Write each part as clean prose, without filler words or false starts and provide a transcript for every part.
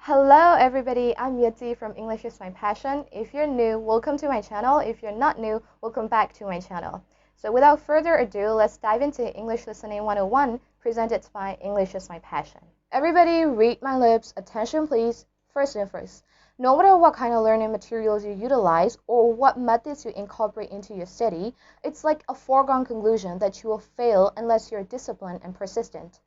Hello everybody, I'm Yati from English is My Passion. If you're new, welcome to my channel. If you're not new, welcome back to my channel. So without further ado, let's dive into English Listening 101, presented by English is My Passion. Everybody read my lips, attention please. First and first, no matter what kind of learning materials you utilize or what methods you incorporate into your study, it's like a foregone conclusion that you will fail unless you're disciplined and persistent.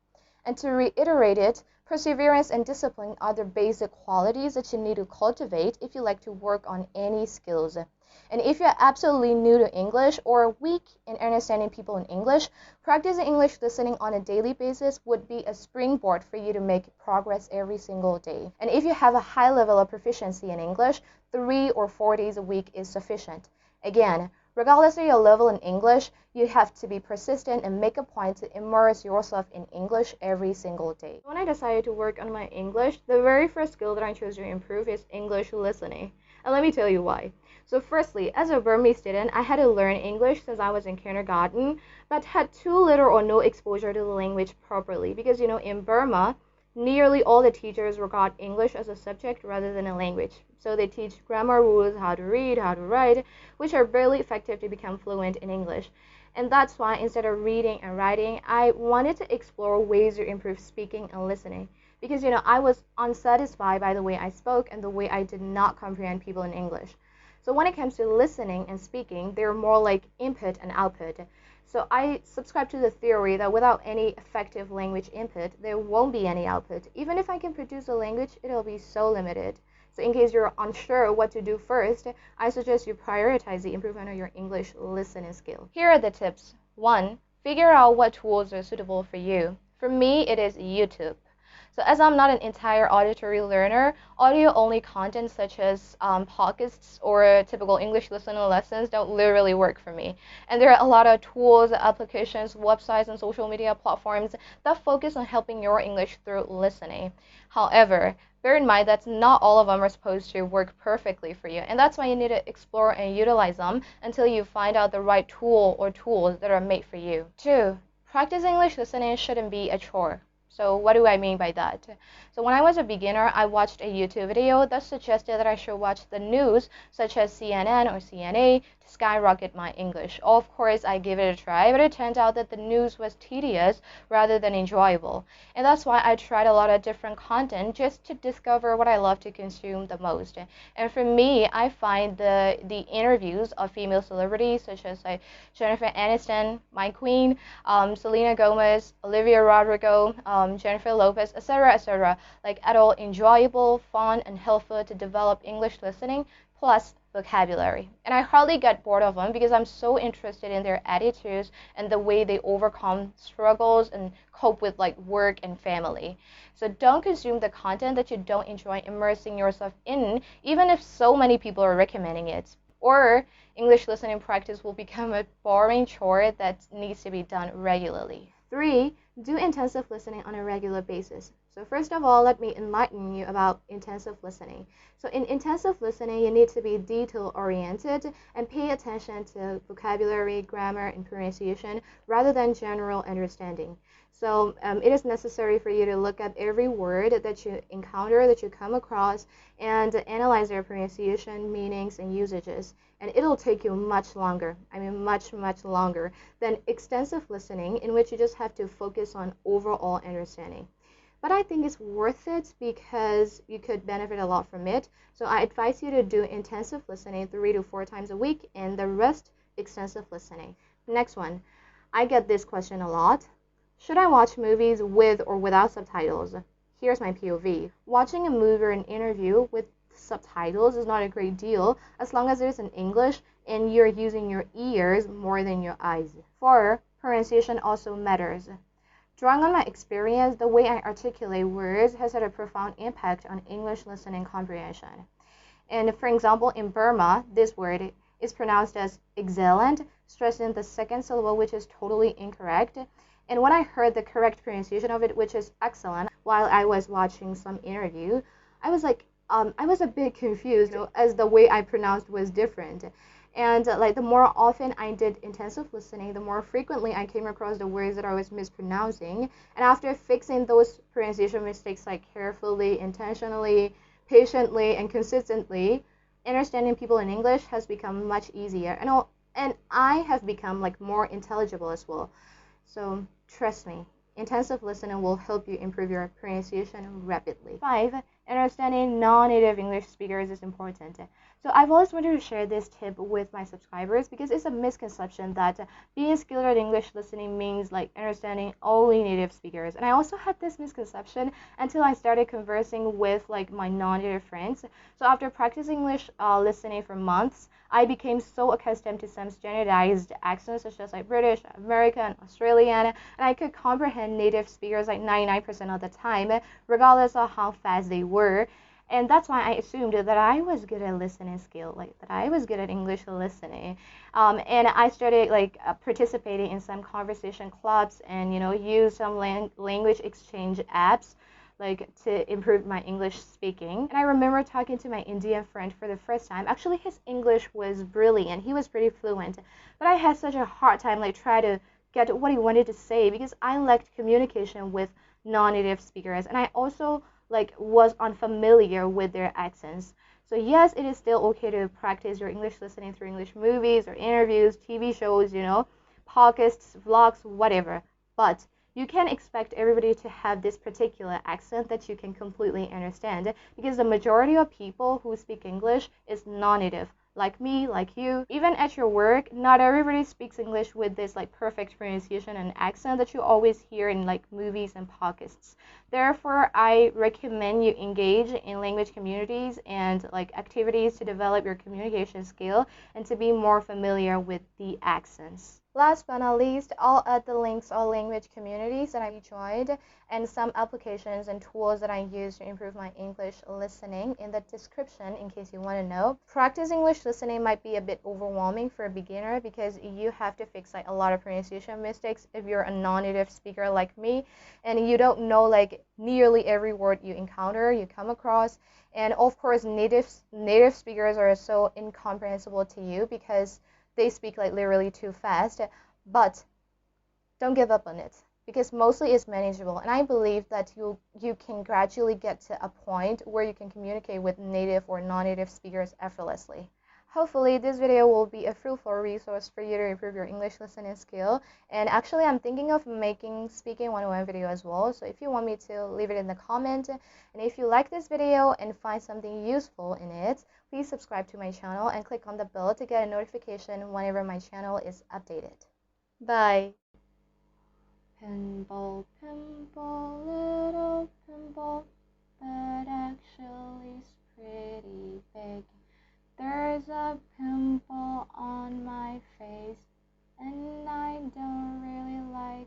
And to reiterate it, perseverance and discipline are the basic qualities that you need to cultivate if you like to work on any skills. And if you're absolutely new to English or weak in understanding people in English, practicing English listening on a daily basis would be a springboard for you to make progress every single day. And if you have a high level of proficiency in English, 3 or 4 days a week is sufficient. Again, regardless of your level in English, you have to be persistent and make a point to immerse yourself in English every single day. When I decided to work on my English, the very first skill that I chose to improve is English listening. And let me tell you why. So firstly, as a Burmese student, I had to learn English since I was in kindergarten, but had too little or no exposure to the language properly because, in Burma, nearly all the teachers regard English as a subject rather than a language. So they teach grammar rules, how to read, how to write, which are barely effective to become fluent in English. And that's why instead of reading and writing, I wanted to explore ways to improve speaking and listening. Because, I was unsatisfied by the way I spoke and the way I did not comprehend people in English. So when it comes to listening and speaking, they're more like input and output. So I subscribe to the theory that without any effective language input, there won't be any output. Even if I can produce a language, it'll be so limited. So in case you're unsure what to do first, I suggest you prioritize the improvement of your English listening skill. Here are the tips. 1. Figure out what tools are suitable for you. For me, it is YouTube. So as I'm not an entire auditory learner, audio-only content such as podcasts or typical English listening lessons don't literally work for me. And there are a lot of tools, applications, websites, and social media platforms that focus on helping your English through listening. However, bear in mind that not all of them are supposed to work perfectly for you, and that's why you need to explore and utilize them until you find out the right tool or tools that are made for you. 2. Practice English listening shouldn't be a chore. So what do I mean by that? So when I was a beginner, I watched a YouTube video that suggested that I should watch the news, such as CNN or CNA, to skyrocket my English. Of course, I gave it a try, but it turned out that the news was tedious rather than enjoyable. And that's why I tried a lot of different content just to discover what I love to consume the most. And for me, I find the interviews of female celebrities, such as Jennifer Aniston, my queen, Selena Gomez, Olivia Rodrigo, Jennifer Lopez, etc., like at all enjoyable, fun, and helpful to develop English listening plus vocabulary. And I hardly get bored of them because I'm so interested in their attitudes and the way they overcome struggles and cope with work and family. So don't consume the content that you don't enjoy immersing yourself in, even if so many people are recommending it. Or English listening practice will become a boring chore that needs to be done regularly. 3. Do intensive listening on a regular basis. So first of all, let me enlighten you about intensive listening. So in intensive listening, you need to be detail-oriented and pay attention to vocabulary, grammar, and pronunciation rather than general understanding. So it is necessary for you to look at every word that you encounter, that you come across, and analyze their pronunciation, meanings, and usages. And it'll take you much longer, much longer than extensive listening, in which you just have to focus on overall understanding. But I think it's worth it because you could benefit a lot from it. So I advise you to do intensive listening 3 to 4 times a week and the rest extensive listening. Next one, I get this question a lot. Should I watch movies with or without subtitles? Here's my POV. Watching a movie or an interview with subtitles is not a great deal as long as it is in English and you're using your ears more than your eyes. 4. Pronunciation also matters. Drawing on my experience, the way I articulate words has had a profound impact on English listening comprehension. And for example, in Burma, this word is pronounced as excellent, stressing the second syllable, which is totally incorrect. And when I heard the correct pronunciation of it, which is excellent, while I was watching some interview, I was a bit confused as the way I pronounced was different. And like the more often I did intensive listening, the more frequently I came across the words that I was mispronouncing. And after fixing those pronunciation mistakes like carefully, intentionally, patiently, and consistently, understanding people in English has become much easier. And I have become like more intelligible as well. So trust me, intensive listening will help you improve your pronunciation rapidly. 5. Understanding non-native English speakers is important. So I've always wanted to share this tip with my subscribers because it's a misconception that being skilled at English listening means like understanding only native speakers. And I also had this misconception until I started conversing with like my non-native friends. So after practicing English listening for months, I became so accustomed to some standardized accents such as like British, American, Australian, and I could comprehend native speakers like 99% of the time, regardless of how fast they were. And that's why I assumed that I was good at listening skill, like that I was good at English listening. And I started like participating in some conversation clubs and use some language exchange apps like to improve my English speaking. And I remember talking to my Indian friend for the first time. Actually, his English was brilliant. He was pretty fluent, but I had such a hard time like try to get what he wanted to say because I lacked communication with non-native speakers, and I also like was unfamiliar with their accents. So yes, it is still okay to practice your English listening through English movies or interviews, TV shows, podcasts, vlogs, whatever. But you can't expect everybody to have this particular accent that you can completely understand because the majority of people who speak English is non-native. Like me, like you, even at your work, not everybody speaks English with this like perfect pronunciation and accent that you always hear in like movies and podcasts. Therefore, I recommend you engage in language communities and like activities to develop your communication skill and to be more familiar with the accents. Last but not least, I'll add the links of language communities that I joined and some applications and tools that I use to improve my English listening in the description in case you want to know. Practice English listening might be a bit overwhelming for a beginner because you have to fix like a lot of pronunciation mistakes if you're a non-native speaker like me and you don't know like nearly every word you encounter, you come across. And of course, native speakers are so incomprehensible to you because they speak like literally too fast, but don't give up on it because mostly it's manageable, and I believe that you can gradually get to a point where you can communicate with native or non-native speakers effortlessly. Hopefully this video will be a fruitful resource for you to improve your English listening skill, and actually I'm thinking of making speaking 101 video as well, so if you want me to, leave it in the comment. And if you like this video and find something useful in it, please subscribe to my channel and click on the bell to get a notification whenever my channel is updated. Bye! Pimple, pimple, little pimple, but actually it's pretty big. There's a pimple on my face, and I don't really like